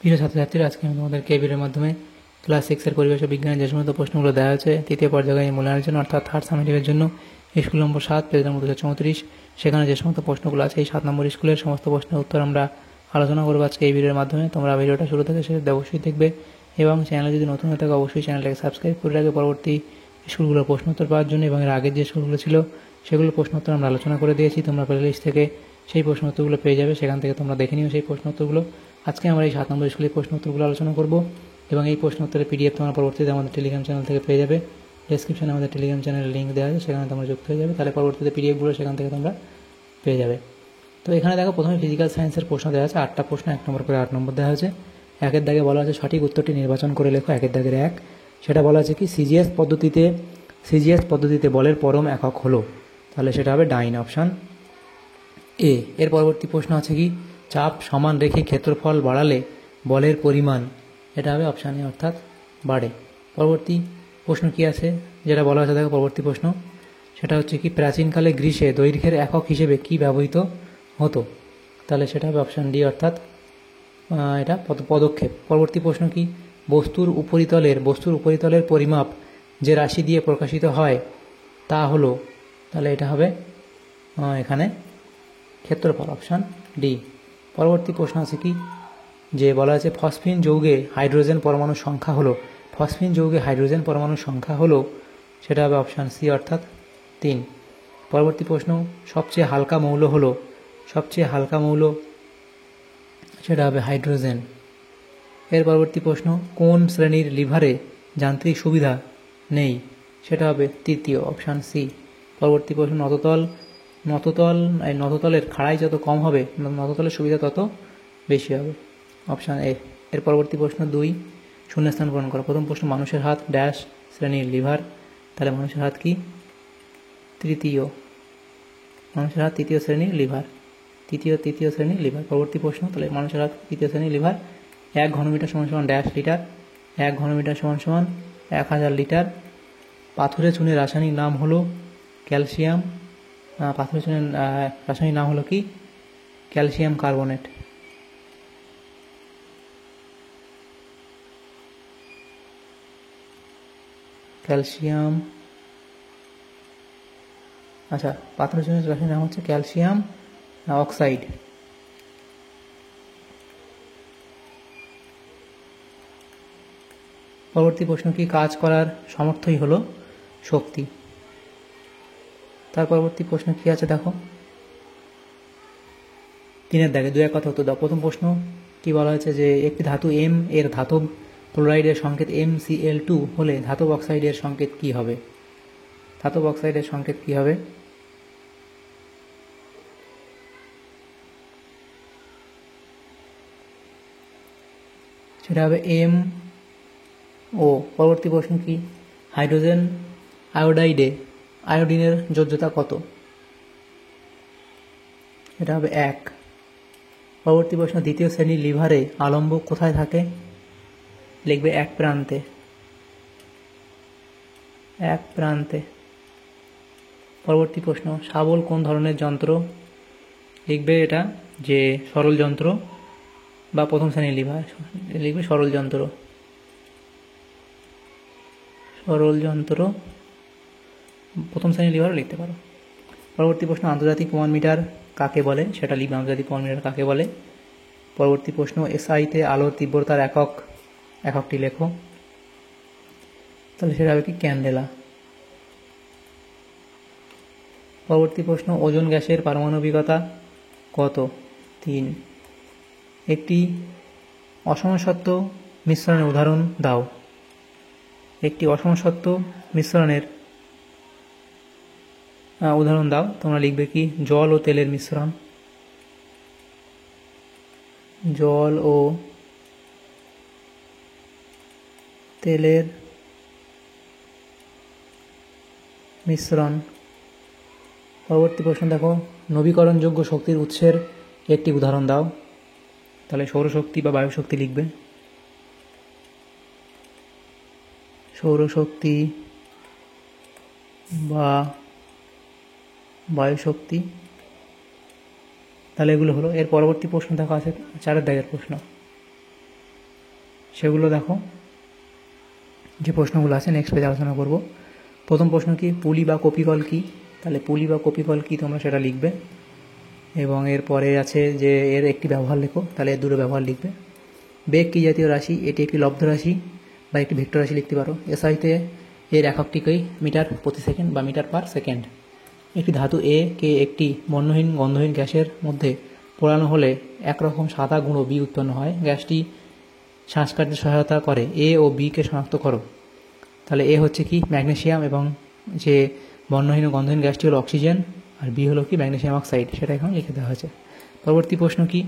প্রিয় ছাত্রছাত্রীরা, আজকে আমি তোমাদেরকে এই ভিডিওর মাধ্যমে ক্লাস 6 এর পরিবেশ ও বিজ্ঞানের যে সমস্ত প্রশ্নগুলো দেওয়া হয়েছে তৃতীয় পর্যায়ে মূল্যায়নের জন্য, অর্থাৎ থার্ড সামেটিভের জন্য, স্কুল নম্বর 7 পেজ নম্বর 234, সেখানে যে সমস্ত প্রশ্নগুলো আছে এই 7 নম্বর স্কুলের সমস্ত প্রশ্নের উত্তর আমরা আলোচনা করবো আজকে এই ভিডিওর মাধ্যমে। তোমরা ভিডিওটা শুরু থেকে শেষ অবশ্যই দেখবে এবং চ্যানেলে যদি নতুন হয়ে থাকে অবশ্যই চ্যানেলটাকে সাবস্ক্রাইব করে রাখবে পরবর্তী স্কুলগুলোর প্রশ্ন উত্তর পাওয়ার জন্য। এবং এর আগের যে স্কুলগুলো ছিল সেগুলোর প্রশ্ন উত্তর আমরা আলোচনা করে দিয়েছি, তোমরা প্লেলিস্ট থেকে সেই প্রশ্ন উত্তরগুলো পেয়ে যাবে, সেখান থেকে তোমরা দেখে নিও সেই প্রশ্ন উত্তরগুলো। আজকে আমরা এই 7 নম্বর স্কুলের প্রশ্ন উত্তরগুলো আলোচনা করব এবং এই প্রশ্ন উত্তরের পিডিএফ তোমরা পরবর্তীতে আমাদের টেলিগ্রাম চ্যানেল থেকে পেয়ে যাবে। ডেসক্রিপশনে আমাদের টেলিগ্রাম চ্যানেলের লিঙ্ক দেওয়া আছে, সেখানে তোমরা যুক্ত হয়ে যাবে, তাহলে পরবর্তীতে পিডিএফগুলো সেখান থেকে তোমরা পেয়ে যাবে। তো এখানে দেখো, প্রথমে ফিজিক্যাল সায়েন্সের প্রশ্ন দেওয়া আছে, 8টা প্রশ্ন, 1 নম্বর করে 8 নম্বর দেওয়া আছে। একের দাগে বলা আছে সঠিক উত্তরটি নির্বাচন করে লেখো। একের দাগের 1, সেটা বলা আছে কি সিজিএস পদ্ধতিতে বলের পরম একক হলো, তাহলে সেটা হবে ডাইন, অপশান এ। এর পরবর্তী প্রশ্ন আছে কি চাপ সমান রেখে ক্ষেত্রফল বাড়ালে বলের পরিমাণ, এটা হবে অপশান এ, অর্থাৎ বাড়ে। পরবর্তী প্রশ্ন কি আছে যেটা বলা আছে, দেখো পরবর্তী প্রশ্ন, সেটা হচ্ছে কি প্রাচীনকালে গ্রীসে দৈর্ঘ্যের একক হিসেবে কি ব্যবহৃত হতো, তাহলে সেটা হবে অপশান ডি, অর্থাৎ এটা পদক্ষেপ। পরবর্তী প্রশ্ন কি বস্তুর উপরিতলের পরিমাপ যে রাশি দিয়ে প্রকাশিত হয় তা হলো, তাহলে এটা হবে এখানে ক্ষেত্রফল, অপশান ডি। পরবর্তী প্রশ্ন আছে কি যে বলা আছে ফসফিন যৌগে হাইড্রোজেন পরমাণুর সংখ্যা হলো, সেটা হবে অপশান সি, অর্থাৎ 3। পরবর্তী প্রশ্ন সবচেয়ে হালকা মৌল, সেটা হবে হাইড্রোজেন। এর পরবর্তী প্রশ্ন কোন শ্রেণীর লিভারে যান্ত্রিক সুবিধা নেই, সেটা হবে তৃতীয়, অপশান সি। পরবর্তী প্রশ্ন নততলের খাড়াই যত কম হবে নততলের সুবিধা তত বেশি হবে, অপশান এ। এর পরবর্তী প্রশ্ন 2, শূন্যস্থান পূরণ করো। প্রথম প্রশ্ন মানুষের হাত ড্যাশ শ্রেণীর লিভার, তাহলে মানুষের হাত কি তৃতীয় শ্রেণীর লিভার, তৃতীয় শ্রেণীর লিভার। পরবর্তী প্রশ্ন, তাহলে মানুষের হাত তৃতীয় শ্রেণীর লিভার। 1 ঘনমিটার সমান ড্যাশ লিটার, 1 ঘনমিটার সমান 1000 লিটার। পাথুরে চুনের রাসায়নিক নাম হলো ক্যালসিয়াম, পাথুরে চুনের রাসায়নিক নাম হলো কি ক্যালসিয়াম কার্বনেট। পাথুরে চুনের রাসায়নিক নাম হচ্ছে ক্যালসিয়াম অক্সাইড। পরবর্তী প্রশ্ন কি কাজ করার সামর্থ্যই হলো শক্তি। তার পরবর্তী প্রশ্ন কি আছে দেখো, 3-এর দাগে 2-1 কথা উত্তর দাও। প্রথম প্রশ্ন কি বলা হয়েছে যে একটি ধাতু M এর ধাতব ক্লোরাইডের সংকেত MCl2 হলে ধাতব অক্সাইডের সংকেত কি হবে, সেটা হবে MO। পরবর্তী প্রশ্ন কি হাইড্রোজেন আয়োডাইডে আয়োডিনের যোজ্যতা কত, এটা হবে 1। পরবর্তী প্রশ্ন দ্বিতীয় শ্রেণীর লিভারে আলম্ব কোথায় থাকে, লিখবে এক প্রান্তে। পরবর্তী প্রশ্ন শাবল কোন ধরনের যন্ত্র, লিখবে এটা যে সরল যন্ত্র বা প্রথম শ্রেণীর লিভার, লিখবে সরল যন্ত্র, প্রথম শ্রেণীর লিভারও লিখতে পারো। পরবর্তী প্রশ্ন আন্তর্জাতিক প্রমাণ মিটার কাকে বলে, সেটা লিখবে আন্তর্জাতিক প্রমাণ মিটার কাকে বলে। পরবর্তী প্রশ্ন এসআইতে আলোর তীব্রতার এককটি লেখো, তাহলে সেটা হবে কি ক্যান্ডেলা। পরবর্তী প্রশ্ন ওজোন গ্যাসের পারমাণবিকতা কত, 3। একটি অসমসত্ব মিশ্রণের উদাহরণ দাও, তোমরা লিখবে কি জল ও তেলের মিশ্রণ, পরবর্তী প্রশ্ন দেখো নবীকরণযোগ্য শক্তির উৎসের একটি উদাহরণ দাও, তাহলে সৌরশক্তি বা বায়ুশক্তি লিখবে, তাহলে এগুলো হলো। এর পরবর্তী প্রশ্ন দেখো আছে 4-এর দাগের প্রশ্ন, সেগুলো দেখো, যে প্রশ্নগুলো আছে নেক্সট পেজে আলোচনা করব। প্রথম প্রশ্ন কি, পুলি বা কপিকল কি? তাহলে পুলি বা কপিকল কি তোমরা সেটা লিখবে। এবং এরপরে আছে যে এর একটি ব্যবহার লেখো, তাহলে এর দুটো ব্যবহার লিখবে। বেগ কী জাতীয় রাশি? এটি একটি লব্ধ রাশি বা একটি ভেক্টর রাশি লিখতে পারো। এসআইতে এর এককটিকেই মিটার প্রতি সেকেন্ড বা মিটার পার সেকেন্ড। একটি ধাতু এ কে একটি বর্ণহীন গন্ধহীন গ্যাসের মধ্যে পোড়ানো হলে একরকম সাদা গুঁড়ো বি উৎপন্ন হয়। গ্যাসটি শ্বাসকার্যে সহায়তা করে। এ ও বিকে শনাক্ত করো। তাহলে এ হচ্ছে কি, ম্যাগনেসিয়াম, এবং যে বর্ণহীন ও গন্ধহীন গ্যাসটি হলো অক্সিজেন, আর বি হলো কি, ম্যাগনেসিয়াম অক্সাইড। সেটা এখানে লিখে দেওয়া হয়েছে। পরবর্তী প্রশ্ন কি?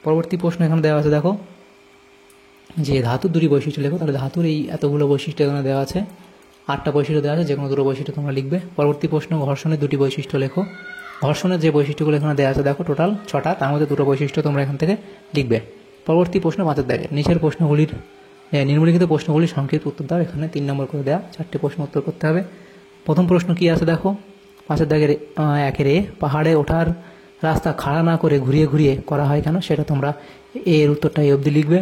পরবর্তী প্রশ্ন এখানে দেওয়া আছে, দেখো যে ধাতুর দুটি বৈশিষ্ট্য লেখো। তাহলে ধাতুর এই এতগুলো বৈশিষ্ট্য এখানে দেওয়া আছে, 8টা বৈশিষ্ট্য দেওয়া আছে, যে কোনো দুটো বৈশিষ্ট্য তোমরা লিখবে। পরবর্তী প্রশ্ন, ঘর্ষণের দুটি বৈশিষ্ট্য লেখো। ঘর্ষণের যে বৈশিষ্ট্যগুলো এখানে দেওয়া আছে দেখো টোটাল 6টা, তার মধ্যে দুটো বৈশিষ্ট্য তোমরা এখান থেকে লিখবে। পরবর্তী প্রশ্ন 5-এর দাগে, নিচের প্রশ্নগুলির নিম্নলিখিত প্রশ্নগুলির সংক্ষিপ্ত উত্তর দাও। এখানে 3 নম্বর করে দেওয়া 4টে প্রশ্ন উত্তর করতে হবে। প্রথম প্রশ্ন কি আছে দেখো, 5-এর দাগের 1-এর এ, পাহাড়ে ওঠার রাস্তা খাড়া না করে ঘুরিয়ে ঘুরিয়ে করা হয় কেন? সেটা তোমরা এর উত্তরটা এই অবধি লিখবে।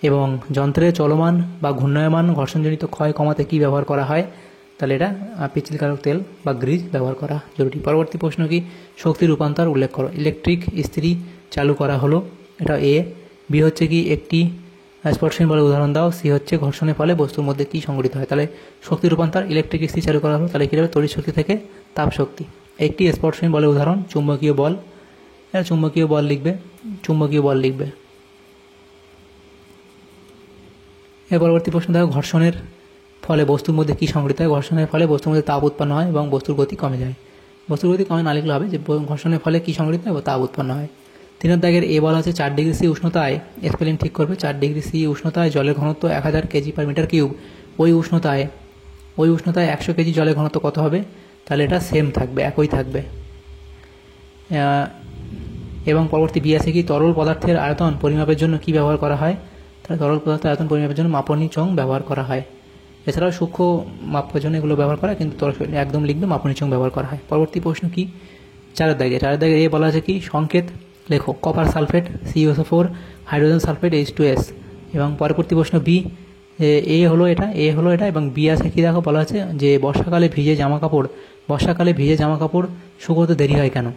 এবং যন্ত্রের চলমান বা ঘূর্ণায়মান ঘর্ষণজনিত ক্ষয় কমাতে কী ব্যবহার করা হয়? তাহলে এটা পিচ্ছিলকারক তেল বা গ্রিজ ব্যবহার করা জরুরি। পরবর্তী প্রশ্ন কি, শক্তি রূপান্তর উল্লেখ করো। ইলেকট্রিক ইস্ত্রি চালু করা হলো, এটা এ। বি হচ্ছে কি, একটি স্পর্শহীন বলে উদাহরণ দাও। সি হচ্ছে, ঘর্ষণের ফলে বস্তুর মধ্যে কী সংঘটিত হয়? তাহলে শক্তি রূপান্তর, ইলেকট্রিক ইস্ত্রি চালু করা হলো, তাহলে কী হবে, তড়িৎ শক্তি থেকে তাপ শক্তি। একটি স্পর্শহীন বলে উদাহরণ চুম্বকীয় বল, এটা চুম্বকীয় বল লিখবে, চুম্বকীয় বল লিখবে। এর পরবর্তী প্রশ্ন দেখো, ঘর্ষণের ফলে বস্তুর মধ্যে কী সংঘটিত হয়? ঘর্ষণের ফলে বস্তুর মধ্যে তাপ উৎপন্ন হয় এবং বস্তুর গতি কমে যায়। বস্তুর গতি কমে না লিখলে হবে, যে ঘর্ষণের ফলে কী সংঘটিত হয়, তাপ উৎপন্ন হয়। 3-এর দাগের এ বলা আছে 4 ডিগ্রি সি উষ্ণতায়, স্পেলিং ঠিক করবে, 4 ডিগ্রি সি উষ্ণতায় জলের ঘনত্ব 1000 কেজি/মিটার কিউব। ওই উষ্ণতায় 100 কেজি জলের ঘনত্ব কত হবে? তাহলে এটা সেম থাকবে, একই থাকবে। এবং পরবর্তী বি আছে কি, তরল পদার্থের আয়তন পরিমাপের জন্য কি ব্যবহার করা হয়? তাহলে তরল পদার্থের আয়তন পরিমাপের জন্য মাপনী চং ব্যবহার করা হয়। এছাড়াও সূক্ষ্ম মাপের জন্য এগুলো ব্যবহার করা হয়, কিন্তু একদম লিখবে মাপনী চং ব্যবহার করা হয়। পরবর্তী প্রশ্ন কি, 4-এর দাগে এ বলা আছে কি, সংকেত লেখো। Copper sulphate CuSO4, hydrogen sulphate H2S। এবং পরবর্তী প্রশ্ন বি, এ হলো এটা, এবং বি আছে কি দেখো, বলা আছে যে বর্ষাকালে ভিজে জামা কাপড় শুকোতে দেরি হয় কেন?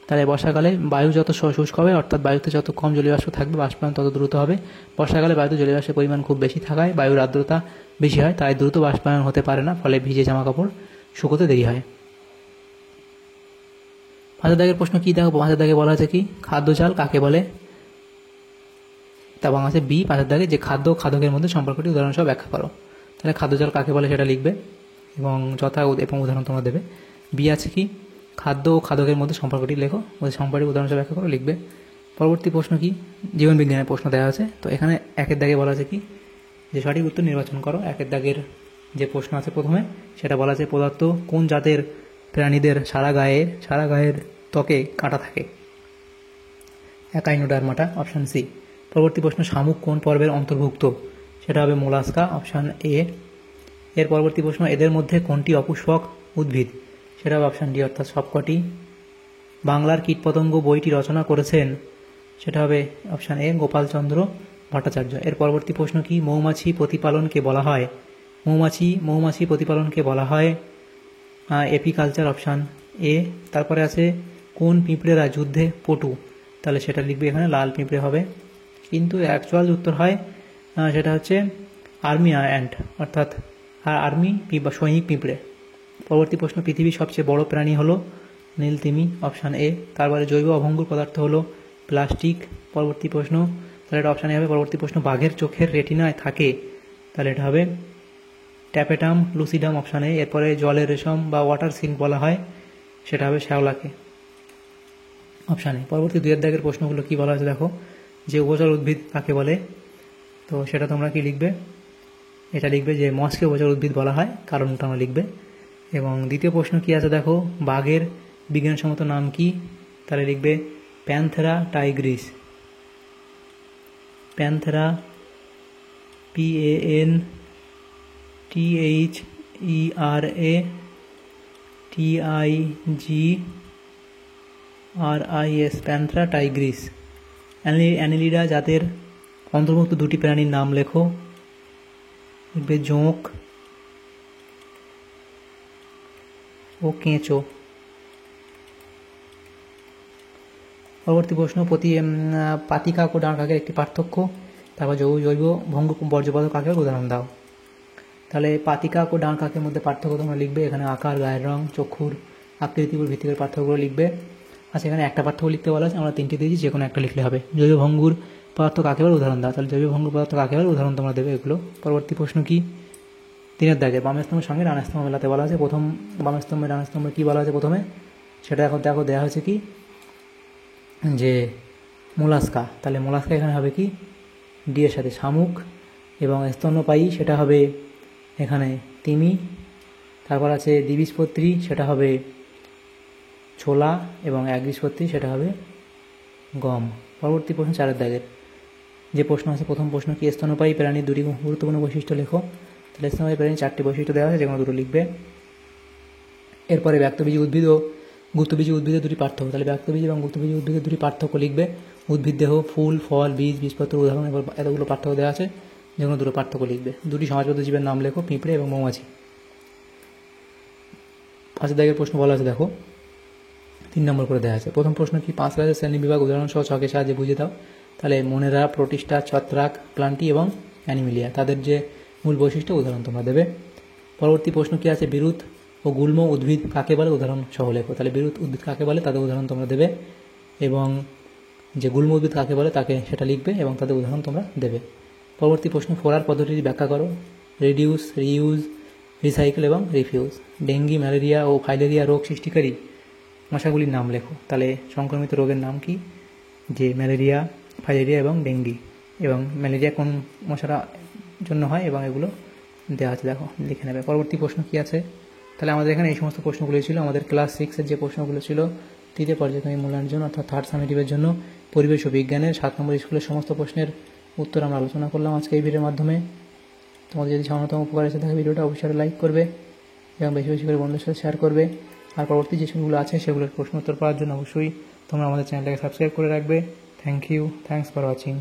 তাহলে বর্ষাকালে বায়ু যত শুষ্ক হবে, অর্থাৎ বায়ুতে যত কম জলীয় বাষ্প থাকবে, বাষ্পায়ন তত দ্রুত হবে। বর্ষাকালে বায়ুতে জলীয় বাষ্পের পরিমাণ খুব বেশি থাকায় বায়ুর আর্দ্রতা বেশি হয়, তাই দ্রুত বাষ্পায়ন হতে পারে না, ফলে ভিজে জামা কাপড় শুকোতে দেরি হয়। 5-এর দাগের প্রশ্ন কি দেখো, 5-এর দাগে বলা আছে কি, খাদ্য জাল কাকে বলে? তা আছে বি 5-এর দাগে, যে খাদ্য ও খাদকের মধ্যে সম্পর্কটি উদাহরণ সহ ব্যাখ্যা করো। তাহলে খাদ্য জাল কাকে বলে সেটা লিখবে, এবং এবং উদাহরণ তোমরা দেবে। বি আছে কি, খাদ্য ও খাদকের মধ্যে সম্পর্কটি লেখো, ওই সম্পর্কে উদাহরণ সহ ব্যাখ্যা করো, লিখবে। পরবর্তী প্রশ্ন কি, জীবন বিজ্ঞানের প্রশ্ন দেওয়া আছে। তো এখানে 1-এর দাগে বলা আছে কি, যে সঠিক উত্তর নির্বাচন করো। 1-এর দাগের যে প্রশ্ন আছে প্রথমে, সেটা বলা আছে, পদার্থ কোন জাতের প্রাণীদের সারা গায়ের ত্বকে কাঁটা থাকে? Echinodermata, option C. পরবর্তী প্রশ্ন, শামুক কোন পর্বের অন্তর্ভুক্ত? সেটা হবে মোলাস্কা, অপশান এ। এর পরবর্তী প্রশ্ন, এদের মধ্যে কোনটি অপুষ্পক উদ্ভিদ? সেটা হবে অপশান ডি, অর্থাৎ সবকটি। বাংলার কীটপতঙ্গ বইটি রচনা করেছেন? সেটা হবে অপশান এ, গোপালচন্দ্র ভট্টাচার্য। এর পরবর্তী প্রশ্ন কি, মৌমাছি প্রতিপালনকে বলা হয়? মৌমাছি প্রতিপালনকে বলা হয় এপিকালচার, অপশান এ। তারপরে আছে, কোন পিঁপড়েরা যুদ্ধে পটু? তাহলে সেটা লিখবে এখানে, লাল পিঁপড়ে হবে, কিন্তু অ্যাকচুয়াল উত্তর হয় সেটা হচ্ছে আর্মি অ্যান্ট, অর্থাৎ আর্মি বা সৈনিক পিঁপড়ে। পরবর্তী প্রশ্ন, পৃথিবীর সবচেয়ে বড় প্রাণী হলো? নীলতিমি, অপশান এ। তারপরে জৈব অভঙ্গুর পদার্থ হলো প্লাস্টিক। পরবর্তী প্রশ্ন, তাহলে এটা অপশান এ হবে। পরবর্তী প্রশ্ন, বাঘের চোখের রেটিনায় থাকে? তাহলে এটা হবে ট্যাপেটাম লুসিডাম, অপশান এ। এরপরে জলের রেশম বা ওয়াটার সিল্ক বলা হয়, সেটা হবে শ্যাওলাকে, অপশান এ। পরবর্তী 2-এর দাগের প্রশ্নগুলো কি বলা আছে দেখো, যে উভচর উদ্ভিদ কাকে বলে? তো সেটা তোমরা কি লিখবে, এটা লিখবে যে মস্কে উভচর উদ্ভিদ বলা হয়, কারণটা আমরা লিখবে। এবং দ্বিতীয় প্রশ্ন কি আছে দেখো, বাঘের বিজ্ঞানসম্মত নাম কি? তাহলে লিখবে Panthera Tigris, Panthera PANTHERA TIGRIS, Panthera Tigris. Annelida জাতের অন্তর্ভুক্ত দুটি প্রাণীর নাম লেখো। লিখবে জোঁক ও কেঁচো। পরবর্তী প্রশ্ন, পাতিকাক ও ডাঁড় কাকের একটি পার্থক্য। তারপর জৈব ভঙ্গুর বর্জ্যপদার্থ কাকের উদাহরণ দাও। তাহলে পাতিকাক ও ডাঁড় কাকের মধ্যে পার্থক্য তোমরা লিখবে। এখানে আকার, গায়ের রং, চক্ষুর আকৃতির উপর ভিত্তি করে পার্থক্যগুলো লিখবে। আচ্ছা, এখানে একটা পার্থক্য লিখতে বলা আছে, আমরা তিনটে দিয়েছি, যে কোনো একটা লিখলে হবে। জৈব ভঙ্গুর পদার্থ কাকে বলে উদাহরণ দাও। তাহলে জৈব ভঙ্গুর পদার্থ কাকে বলে উদাহরণ তোমরা দেবে এগুলো। পরবর্তী প্রশ্ন কি, 3 দাগে বামের স্তম্ভের সঙ্গে ডানের স্তম্ভ মেলাতে বলা আছে। প্রথম বামের স্তম্ভে ডানের স্তম্ভে কী বলা আছে প্রথমে, সেটা এখন দেখো দেওয়া হয়েছে কি, যে মোলাস্কা। তাহলে মোলাস্কা এখানে হবে কি, ডি এর সাথে শামুক, এবং স্তন্যপায়ী সেটা হবে এখানে তিমি। তারপর আছে দ্বিবীজপত্রী, সেটা হবে ছোলা, এবং একবীজপত্রী সেটা হবে গম। পরবর্তী প্রশ্ন 4 দাগের যে প্রশ্ন আছে, প্রথম প্রশ্ন কি, স্তন্যপায়ী প্রাণীর দুটি গুরুত্বপূর্ণ বৈশিষ্ট্য লেখো। তাহলে স্তন্যপায়ী প্রাণীর 4টি বৈশিষ্ট্য দেওয়া আছে, যেগুলো দুটো লিখবে। এরপরে ব্যক্তবীজী উদ্ভিদ ও গুপ্তবীজী উদ্ভিদের দুটি পার্থক্য। তাহলে ব্যক্তবীজী এবং গুপ্তবীজী উদ্ভিদের দুটি পার্থক্য লিখবে। উদ্ভিদ দেহ, ফুল, ফল, বীজ, বীজপত্র, উদাহরণ, এবার এতগুলো পার্থক্য দেওয়া আছে, যেগুলো দুটো পার্থক্য লিখবে। দুটি সমাজবদ্ধ জীবের নাম লেখো, পিঁপড়ে এবং মৌমাছি। 5 দাগের প্রশ্ন বলা আছে, দেখো 3 নম্বর করে দেওয়া আছে। প্রথম প্রশ্ন কি, 5 রাজ্যের শ্রেণী বিভাগ উদাহরণ সহ ছকের সাহায্যে বুঝে দাও। তাহলে মনেরা, প্রোটিস্টা, ছত্রাক, প্লান্টি এবং অ্যানিমিলিয়া, তাদের যে মূল বৈশিষ্ট্য উদাহরণ তোমরা দেবে। পরবর্তী প্রশ্ন কি আছে, বিরুৎ ও গুল্ম উদ্ভিদ কাকে বলে উদাহরণ সহ লেখো। তাহলে বিরুৎ উদ্ভিদ কাকে বলে তাদের উদাহরণ তোমরা দেবে, এবং যে গুল্ম উদ্ভিদ কাকে বলে তাকে সেটা লিখবে, এবং তাদের উদাহরণ তোমরা দেবে। পরবর্তী প্রশ্ন, ফোরার পদ্ধতিটি ব্যাখ্যা করো। রিডিউস, রিইউজ, রিসাইকেল এবং রিফিউজ। ডেঙ্গি, ম্যালেরিয়া ও ফাইলেরিয়া রোগ সৃষ্টিকারী মশাগুলির নাম লেখো। তাহলে সংক্রমিত রোগের নাম কি, যে ম্যালেরিয়া, ফাইলেরিয়া এবং ডেঙ্গি, এবং ম্যালেরিয়া কোন মশার জন্য হয়, এবং এগুলো দেওয়া আছে, দেখো লিখে নেবে। পরবর্তী প্রশ্ন কি আছে, তাহলে আমাদের এখানে এই সমস্ত প্রশ্নগুলো ছিল। আমাদের ক্লাস 6-এর যে প্রশ্নগুলো ছিল তৃতীয় পর্যায়ক্রমিক মূল্যায়নের জন্য, অর্থাৎ 3rd সামেটিভের জন্য, পরিবেশ ও বিজ্ঞানের 7 নম্বর স্কুলের সমস্ত প্রশ্নের উত্তর আমরা আলোচনা করলাম আজকে এই ভিডিওর মাধ্যমে। তোমাদের যদি সামান্যতম উপকার এসে থাকে ভিডিওটা অবশ্যই লাইক করবে, এবং বেশি বেশি করে বন্ধুদের সাথে শেয়ার করবে। আর পরবর্তী যে সেগুলো আছে সেগুলোর প্রশ্ন উত্তর পাওয়ার জন্য অবশ্যই তোমরা আমাদের চ্যানেলটাকে সাবস্ক্রাইব করে রাখবে। Thank you, thanks for watching.